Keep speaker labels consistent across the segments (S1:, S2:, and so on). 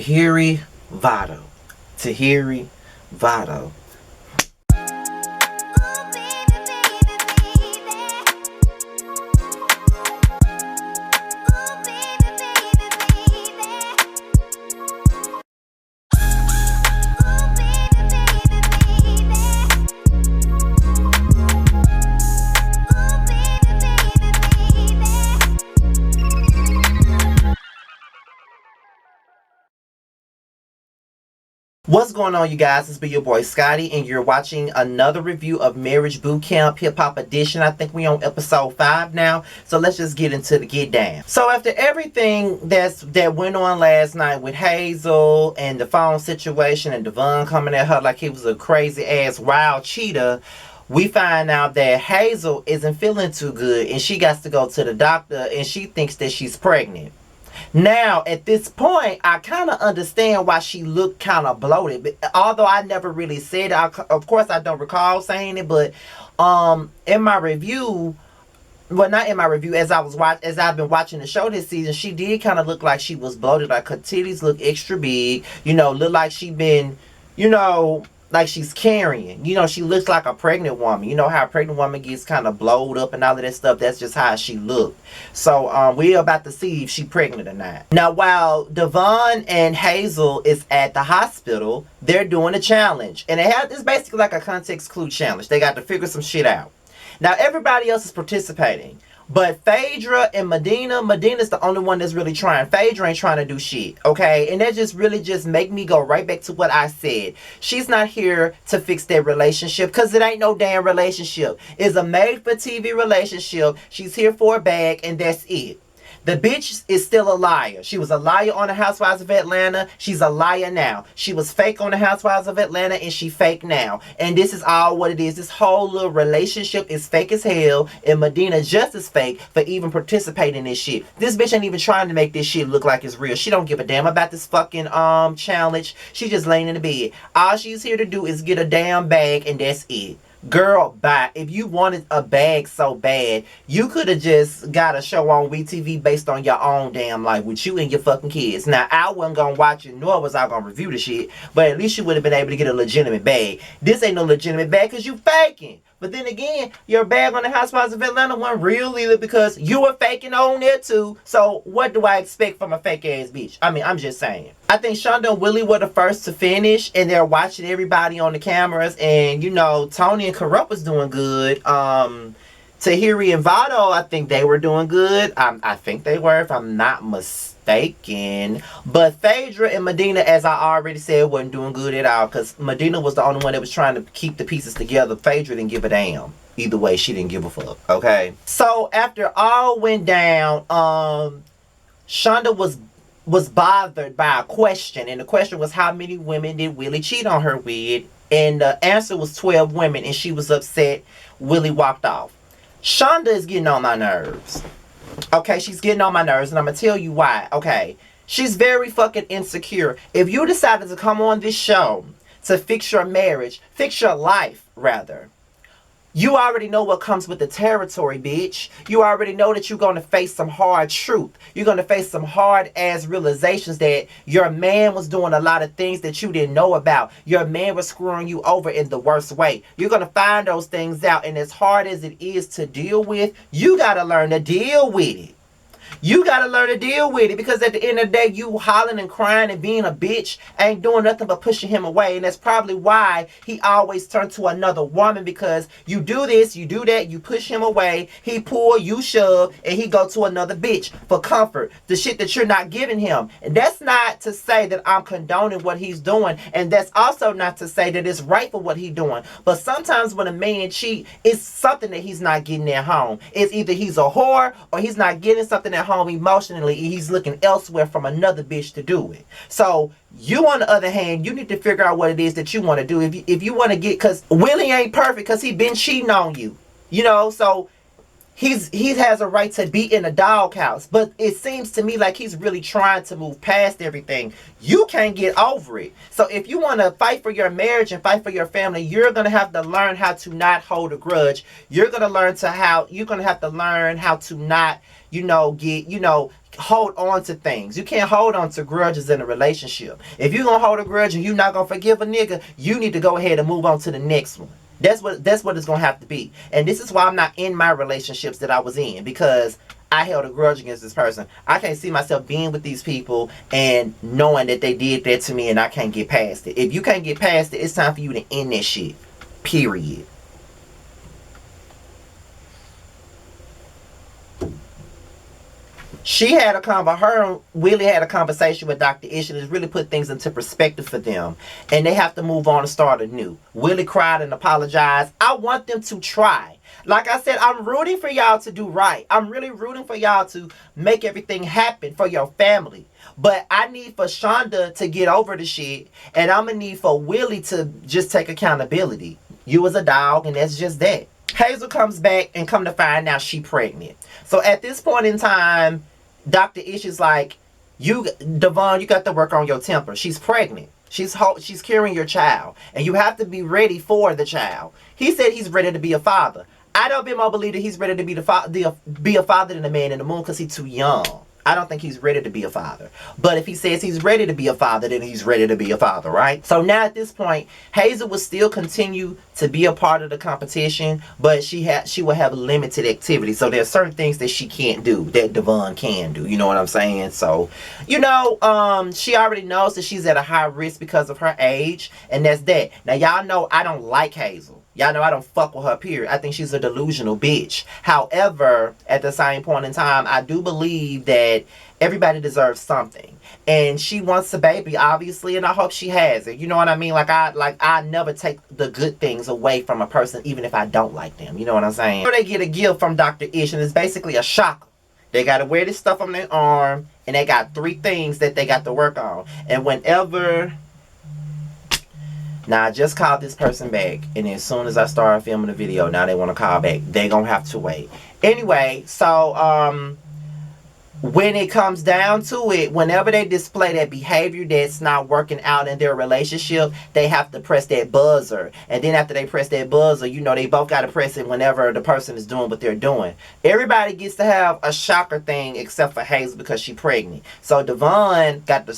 S1: Tahiry Votto. Tahiry Votto. What's going on, you guys? It's your boy Scotty, and you're watching another review of Marriage Boot Camp Hip Hop Edition. I think we on episode 5 now, so let's just get into the get down. So after everything that went on last night with Hazel and the phone situation and Devon coming at her like he was a crazy ass wild cheetah, we find out that Hazel isn't feeling too good and she got to go to the doctor and she thinks that she's pregnant. Now, at this point, I kind of understand why she looked kind of bloated. But although I never really said it, of course, I don't recall saying it. But in my review, well, not in my review, as I've been watching the show this season, she did kind of look like she was bloated. Like her titties look extra big. You know, look like she been, you know, like she's carrying. You know, she looks like a pregnant woman. You know how a pregnant woman gets kind of blowed up and all of that stuff. That's just how she looked. So we're about to see if she's pregnant or not. Now, while Devon and Hazel is at the hospital, they're doing a challenge. And it's basically like a context clue challenge. They got to figure some shit out. Now, everybody else is participating. But Phaedra and Medina's the only one that's really trying. Phaedra ain't trying to do shit, okay? And that just really just make me go right back to what I said. She's not here to fix their relationship because it ain't no damn relationship. It's a made-for-TV relationship. She's here for a bag, and that's it. The bitch is still a liar. She was a liar on the Housewives of Atlanta. She's a liar now. She was fake on the Housewives of Atlanta and she fake now. And this is all what it is. This whole little relationship is fake as hell. And Medina just as fake for even participating in this shit. This bitch ain't even trying to make this shit look like it's real. She don't give a damn about this fucking challenge. She just laying in the bed. All she's here to do is get a damn bag and that's it. Girl, bye. If you wanted a bag so bad, you could have just got a show on WeTV based on your own damn life with you and your fucking kids. Now, I wasn't going to watch it, nor was I going to review the shit, but at least you would have been able to get a legitimate bag. This ain't no legitimate bag because you faking. But then again, your bag on the Housewives of Atlanta wasn't real either because you were faking on there too. So what do I expect from a fake ass bitch? I mean, I'm just saying. I think Shonda and Willie were the first to finish and they're watching everybody on the cameras. And, you know, Tony and Corrupt was doing good. Tahiry and Votto, I think they were doing good. I think they were, if I'm not mistaken. But Phaedra and Medina, as I already said, wasn't doing good at all. Because Medina was the only one that was trying to keep the pieces together. Phaedra didn't give a damn. Either way, she didn't give a fuck. Okay? So, after all went down, Shonda was bothered by a question. And the question was, how many women did Willie cheat on her with? And the answer was 12 women. And she was upset. Willie walked off. Shonda is getting on my nerves. Okay, she's getting on my nerves, and I'm going to tell you why. Okay, she's very fucking insecure. If you decided to come on this show to fix your marriage, fix your life, rather, you already know what comes with the territory, bitch. You already know that you're going to face some hard truth. You're going to face some hard-ass realizations that your man was doing a lot of things that you didn't know about. Your man was screwing you over in the worst way. You're going to find those things out, and as hard as it is to deal with, you got to learn to deal with it. You gotta learn to deal with it because at the end of the day, you hollering and crying and being a bitch ain't doing nothing but pushing him away. And that's probably why he always turns to another woman, because you do this, you do that, you push him away, he pull, you shove, and he go to another bitch for comfort. The shit that you're not giving him. And that's not to say that I'm condoning what he's doing. And that's also not to say that it's right for what he's doing. But sometimes when a man cheat, it's something that he's not getting at home. It's either he's a whore or he's not getting something at home emotionally, he's looking elsewhere from another bitch to do it. So you, on the other hand, you need to figure out what it is that you want to do. If you want to get, because Willie ain't perfect because he been cheating on you, you know, so he has a right to be in a doghouse. But it seems to me like he's really trying to move past everything. You can't get over it. So if you want to fight for your marriage and fight for your family, you're going to have to learn how to not hold a grudge. You're going to have to learn how to not, hold on to things. You can't hold on to grudges in a relationship. If you're gonna hold a grudge and you're not gonna forgive a nigga, you need to go ahead and move on to the next one. That's what it's gonna have to be. And this is why I'm not in my relationships that I was in, because I held a grudge against this person. I can't see myself being with these people and knowing that they did that to me and I can't get past it. If you can't get past it, it's time for you to end that shit. Period. Willie had a conversation with Dr. Ish, and it's really put things into perspective for them. And they have to move on and start anew. Willie cried and apologized. I want them to try. Like I said, I'm rooting for y'all to do right. I'm really rooting for y'all to make everything happen for your family. But I need for Shonda to get over the shit, and I'm going to need for Willie to just take accountability. You was a dog, and that's just that. Hazel comes back and come to find out she pregnant. So at this point in time, Dr. Ish is like, Devon, you got to work on your temper. She's pregnant. She's carrying your child. And you have to be ready for the child. He said he's ready to be a father. I don't be more believe that he's ready to be be a father than the man in the moon because he's too young. I don't think he's ready to be a father. But if he says he's ready to be a father, then he's ready to be a father, right? So now at this point, Hazel will still continue to be a part of the competition, but she will have limited activity. So there's certain things that she can't do that Devon can do. You know what I'm saying? So, she already knows that she's at a high risk because of her age, and that's that. Now, y'all know I don't like Hazel. Y'all know I don't fuck with her, period. I think she's a delusional bitch. However, at the same point in time, I do believe that everybody deserves something. And she wants a baby, obviously, and I hope she has it. You know what I mean? I never take the good things away from a person, even if I don't like them. You know what I'm saying? So they get a gift from Dr. Ish, and it's basically a shocker. They got to wear this stuff on their arm, and they got 3 things that they got to work on. And whenever... Now, I just called this person back, and as soon as I started filming the video, now they want to call back. They going to have to wait. Anyway, so, when it comes down to it, whenever they display that behavior that's not working out in their relationship, they have to press that buzzer. And then after they press that buzzer, they both got to press it whenever the person is doing what they're doing. Everybody gets to have a shocker thing except for Hazel because she's pregnant. So, Devon got to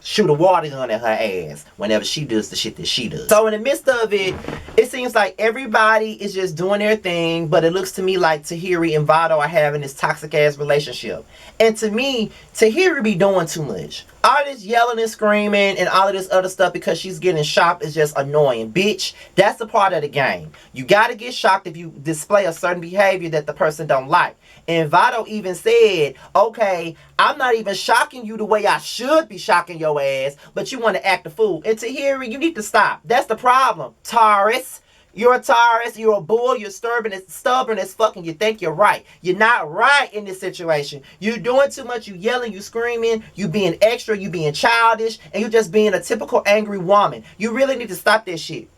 S1: shoot a water gun at her ass whenever she does the shit that she does. So in the midst of it, it seems like everybody is just doing their thing, but it looks to me like Tahiri and Vado are having this toxic ass relationship. And to me, Tahiri be doing too much. All this yelling and screaming and all of this other stuff because she's getting shocked is just annoying. Bitch, that's a part of the game. You gotta get shocked if you display a certain behavior that the person don't like. And Vado even said, okay, I'm not even shocking you the way I should be shocking your ass, but you want to act a fool. And Tahiri, you need to stop. That's the problem. Taurus, you're a Taurus, you're a bull, you're stubborn as fucking you think you're right. You're not right in this situation. You're doing too much, you yelling, you screaming, you being extra, you being childish, and you just being a typical angry woman. You really need to stop this shit.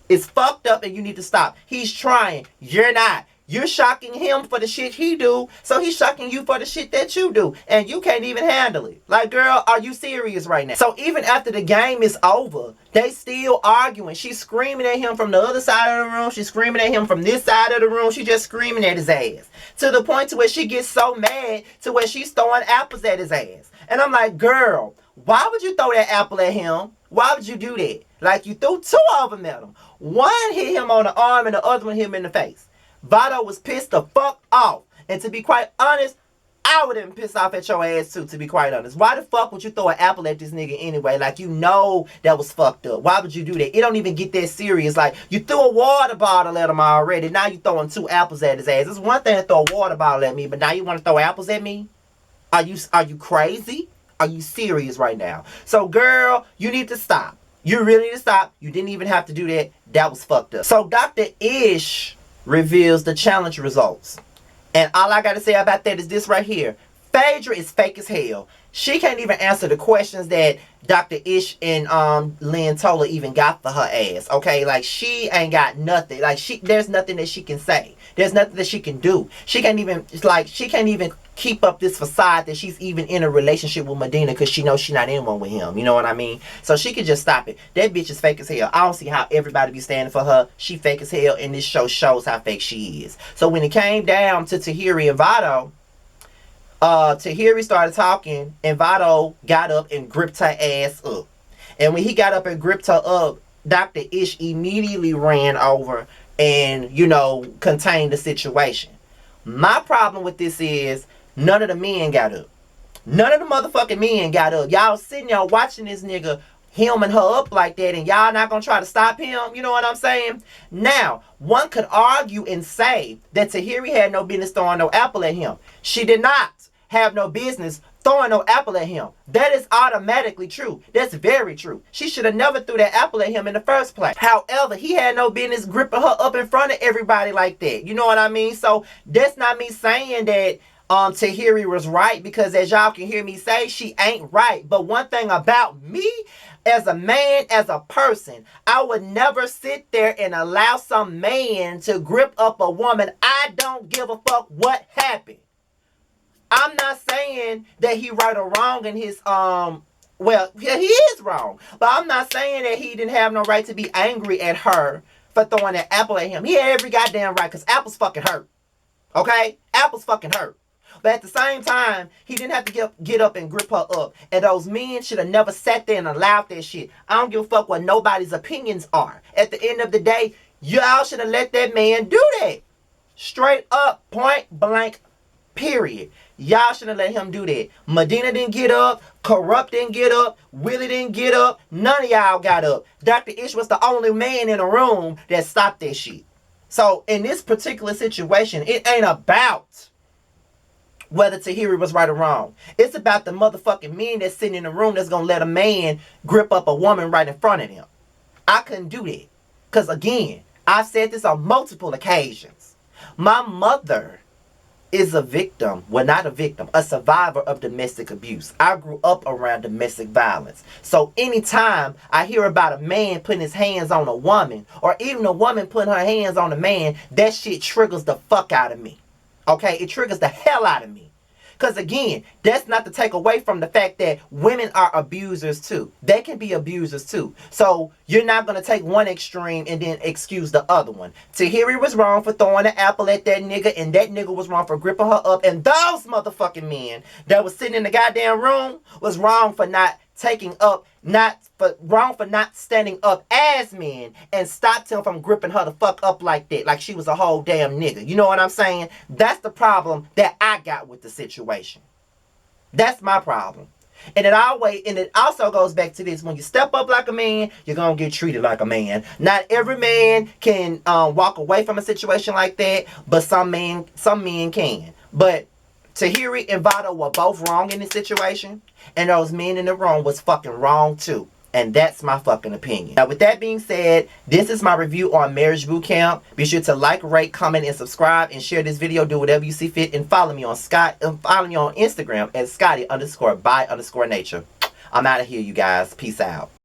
S1: It's fucked up and you need to stop. He's trying. You're not. You're shocking him for the shit he do, so he's shocking you for the shit that you do, and you can't even handle it. Like, girl, are you serious right now? So even after the game is over, they still arguing. She's screaming at him from the other side of the room. She's screaming at him from this side of the room. She's just screaming at his ass. To the point to where she gets so mad to where she's throwing apples at his ass. And I'm like, girl, why would you throw that apple at him? Why would you do that? Like, you threw 2 of them at him. One hit him on the arm and the other one hit him in the face. Vado was pissed the fuck off. And to be quite honest, I would have been pissed off at your ass too, to be quite honest. Why the fuck would you throw an apple at this nigga anyway? Like, that was fucked up. Why would you do that? It don't even get that serious. Like, you threw a water bottle at him already. Now you throwing 2 apples at his ass. It's one thing to throw a water bottle at me, but now you want to throw apples at me? Are you crazy? Are you serious right now? So, girl, you need to stop. You really need to stop. You didn't even have to do that. That was fucked up. So, Dr. Ish reveals the challenge results. And all I gotta say about that is this right here. Phaedra is fake as hell. She can't even answer the questions that Dr. Ish and Lynn Tola even got for her ass. Okay, like, she ain't got nothing. Like, there's nothing that she can say. There's nothing that she can do. She can't even keep up this facade that she's even in a relationship with Medina because she knows she's not in one with him. You know what I mean? So she could just stop it. That bitch is fake as hell. I don't see how everybody be standing for her. She fake as hell, and this show shows how fake she is. So when it came down to Tahiri and Vado, Tahiri started talking, and Vado got up and gripped her ass up. And when he got up and gripped her up, Dr. Ish immediately ran over and, contained the situation. My problem with this is none of the men got up. None of the motherfucking men got up. Y'all sitting there watching this nigga hemming her up like that, and y'all not gonna try to stop him. You know what I'm saying? Now, one could argue and say that Tahiri had no business throwing no apple at him. She did not have no business throwing no apple at him. That is automatically true. That's very true. She should have never threw that apple at him in the first place. However, he had no business gripping her up in front of everybody like that. You know what I mean? So that's not me saying that Tahiri was right, because as y'all can hear me say, she ain't right. But one thing about me, as a man, as a person, I would never sit there and allow some man to grip up a woman. I don't give a fuck what happened. I'm not saying that he right or wrong in his well, yeah, he is wrong. But I'm not saying that he didn't have no right to be angry at her for throwing that apple at him. He had every goddamn right, because apples fucking hurt. Okay? Apples fucking hurt. But at the same time, he didn't have to get up and grip her up. And those men should have never sat there and allowed that shit. I don't give a fuck what nobody's opinions are. At the end of the day, y'all should have let that man do that. Straight up, point blank, period. Y'all shouldn't let him do that. Medina didn't get up. Corrupt didn't get up. Willie didn't get up. None of y'all got up. Dr. Ish was the only man in the room that stopped that shit. So in this particular situation, it ain't about whether Tahiri was right or wrong. It's about the motherfucking men that's sitting in the room that's going to let a man grip up a woman right in front of him. I couldn't do that. Because again, I've said this on multiple occasions. My mother is a victim, well, not a victim, a survivor of domestic abuse. I grew up around domestic violence. So anytime I hear about a man putting his hands on a woman, or even a woman putting her hands on a man, that shit triggers the fuck out of me. Okay? It triggers the hell out of me. Because again, that's not to take away from the fact that women are abusers too. They can be abusers too. So you're not going to take one extreme and then excuse the other one. Tahiri was wrong for throwing an apple at that nigga, and that nigga was wrong for gripping her up. And those motherfucking men that was sitting in the goddamn room was wrong for not wrong for not standing up as men and stopped him from gripping her the fuck up like that, like she was a whole damn nigga. You know what I'm saying? That's the problem that I got with the situation. That's my problem. And it also goes back to this: when you step up like a man, you're gonna get treated like a man. Not every man can walk away from a situation like that, but some men can. But Tahiri and Vado were both wrong in this situation, and those men in the room was fucking wrong too. And that's my fucking opinion. Now, with that being said, this is my review on Marriage Boot Camp. Be sure to like, rate, comment, and subscribe, and share this video. Do whatever you see fit, and follow me on Instagram at Scotty_by_nature. I'm out of here, you guys. Peace out.